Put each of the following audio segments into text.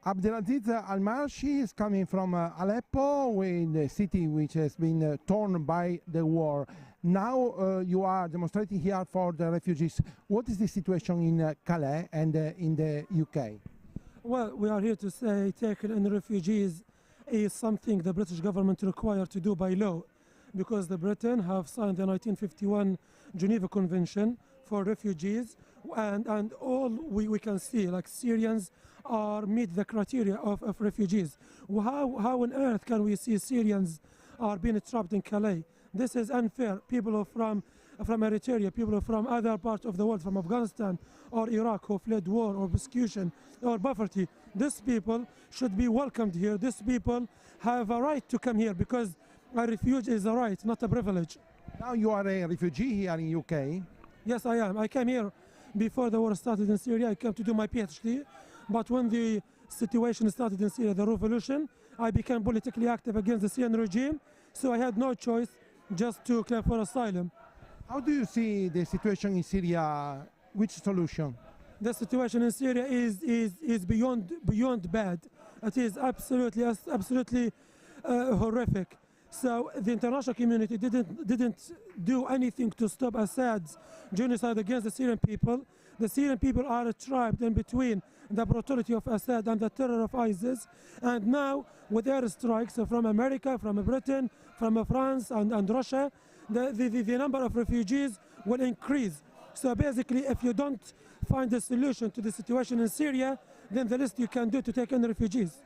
Abdulaziz Almashi is coming from Aleppo, in the city which has been torn by the war. Now you are demonstrating here for the refugees. What is the situation in Calais and in the UK? Well, we are here to say taking in refugees is something the British government required to do by law, because the Britain have signed the 1951 Geneva Convention for refugees, and all we can see, like Syrians meet the criteria of refugees. How on earth can we see Syrians are being trapped in Calais? This is unfair. People from Eritrea, people from other parts of the world, from Afghanistan or Iraq, who fled war or persecution or poverty, these people should be welcomed here. These people have a right to come here, because a refuge is a right, not a privilege. Now you are a refugee here in UK. Yes, I am. I came here before the war started in Syria. I came to do my PhD. But when the situation started in Syria, the revolution, I became politically active against the Syrian regime. So I had no choice just to claim for asylum. How do you see the situation in Syria? Which solution? The situation in Syria is beyond bad. It is absolutely horrific. So the international community didn't do anything to stop Assad's genocide against the Syrian people. The Syrian people are trapped in between the brutality of Assad and the terror of ISIS. And now, with airstrikes from America, from Britain, from France and Russia, the number of refugees will increase. So basically, if you don't find a solution to the situation in Syria, then the least you can do to take in refugees.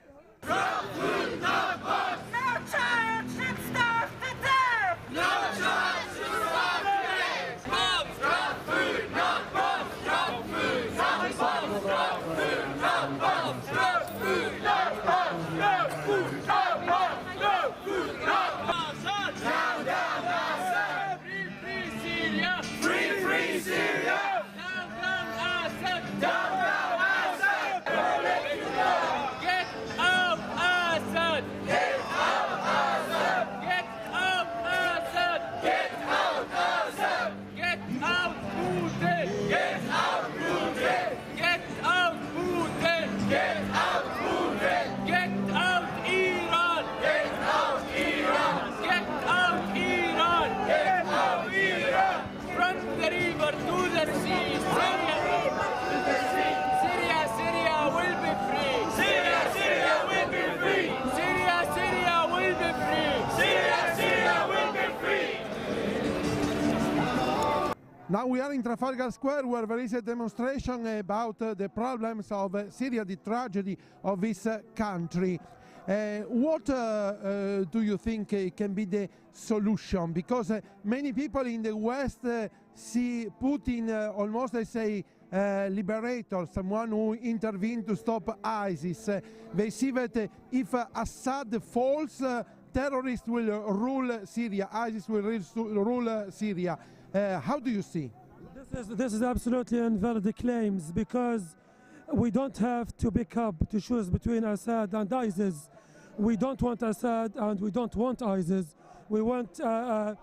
Now we are in Trafalgar Square, where there is a demonstration about the problems of Syria, the tragedy of this country. What do you think can be the solution? Because many people in the West see Putin almost as a liberator, someone who intervened to stop ISIS. They see that if Assad falls, terrorists will rule Syria, ISIS will rule Syria. How do you see? This is absolutely invalid claims, because we don't have to pick up to choose between Assad and ISIS. We don't want Assad and we don't want ISIS. We want a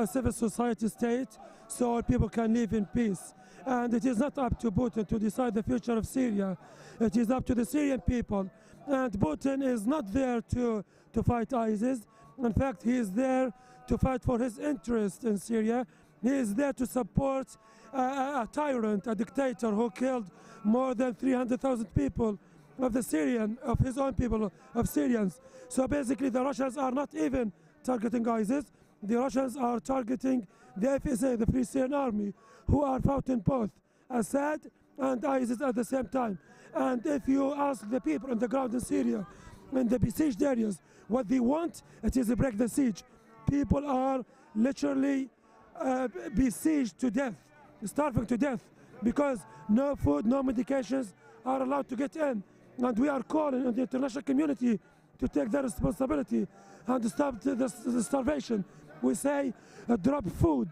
civil society state so people can live in peace. And it is not up to Putin to decide the future of Syria. It is up to the Syrian people. And Putin is not there to fight ISIS. In fact, he is there to fight for his interest in Syria. He is there to support a tyrant, a dictator who killed more than 300,000 people of his own people, of Syrians. So basically the Russians are not even targeting ISIS. The Russians are targeting the FSA, the Free Syrian Army, who are fighting both Assad and ISIS at the same time. And if you ask the people on the ground in Syria, in the besieged areas, what they want, it is to break the siege. People are literally besieged to death, starving to death, because no food, no medications are allowed to get in. And we are calling on the international community to take their responsibility and to stop the starvation. We say drop food,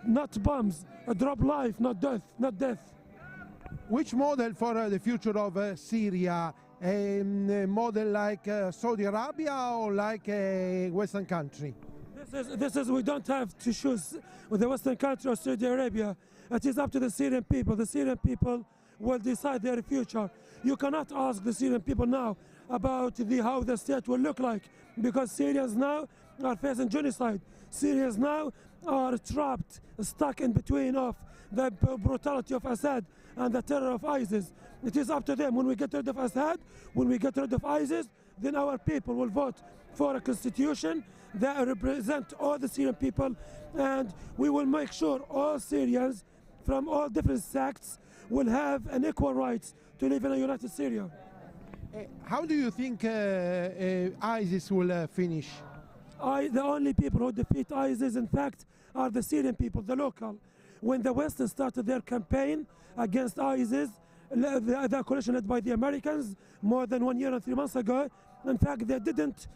not bombs, drop life, not death. Which model for the future of Syria? A model like Saudi Arabia or like a Western country? This is we don't have to choose with the Western country or Saudi Arabia. It is up to the Syrian people. The Syrian people will decide their future. You cannot ask the Syrian people now about how the state will look like, because Syrians now are facing genocide. Syrians now are trapped, stuck in between of the brutality of Assad and the terror of ISIS. It is up to them. When we get rid of Assad, when we get rid of ISIS, then our people will vote for a constitution that represents all the Syrian people, and we will make sure all Syrians from all different sects will have an equal rights to live in a united Syria. How do you think ISIS will finish? The only people who defeat ISIS, in fact, are the Syrian people, the local. When the West started their campaign against ISIS, the coalition led by the Americans, more than 1 year and 3 months ago, in fact, they didn't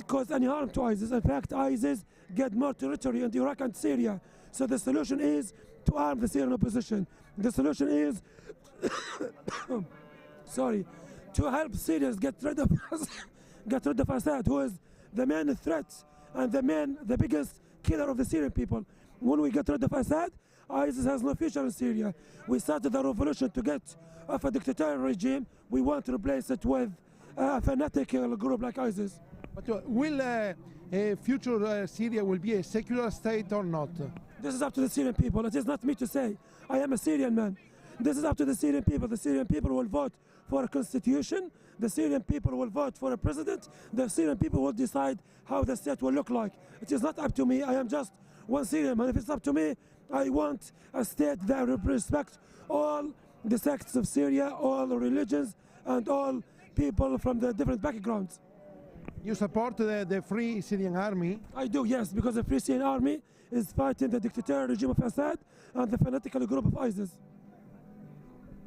cause any harm to ISIS. In fact, ISIS get more territory in Iraq and Syria. So the solution is to arm the Syrian opposition. The solution is, to help Syrians get rid of Assad, who is the main threat and the biggest killer of the Syrian people. When we get rid of Assad, ISIS has no future in Syria. We started the revolution to get off a dictatorial regime. We want to replace it with a fanatical group like ISIS. But will future Syria will be a secular state or not? This is up to the Syrian people. It is not me to say. I am a Syrian man. This is up to the Syrian people. The Syrian people will vote for a constitution. The Syrian people will vote for a president. The Syrian people will decide how the state will look like. It is not up to me. I am just one Syrian man. If it's up to me, I want a state that respects all the sects of Syria, all the religions, and all people from the different backgrounds. You support the Free Syrian Army? I do, yes, because the Free Syrian Army is fighting the dictatorial regime of Assad and the fanatical group of ISIS.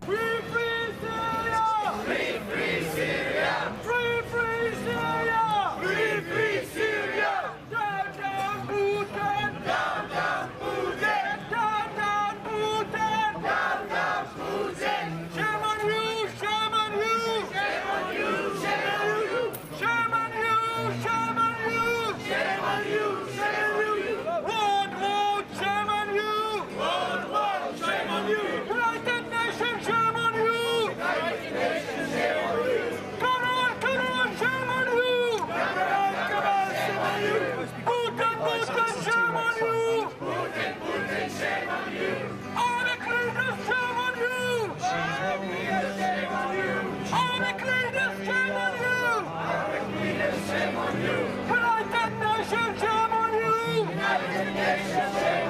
Free Syria! Free Syria! Free Syria! Free Syria! Down, down, Putin! Down, down, Putin! Down, down, Putin! Down, down, Putin! Shame on you! Shame on you! Shame on you! Shame on you! Shame on you! Shame on you! Shame on you! Shame on you! One vote! Shame on you! One vote! Shame on you! United Nations! Shame on you! United Nations! Shame on you! Come on! Shame on you! Come on! Shame on you! Putin! Shame on you! Putin! Shame on you! All the cleaners! Shame on you! All the cleaners! Shame on you! All the cleaners! Shame on you! All the cleaners! Shame on you! United Nations! Shame on you! United Nations! Shame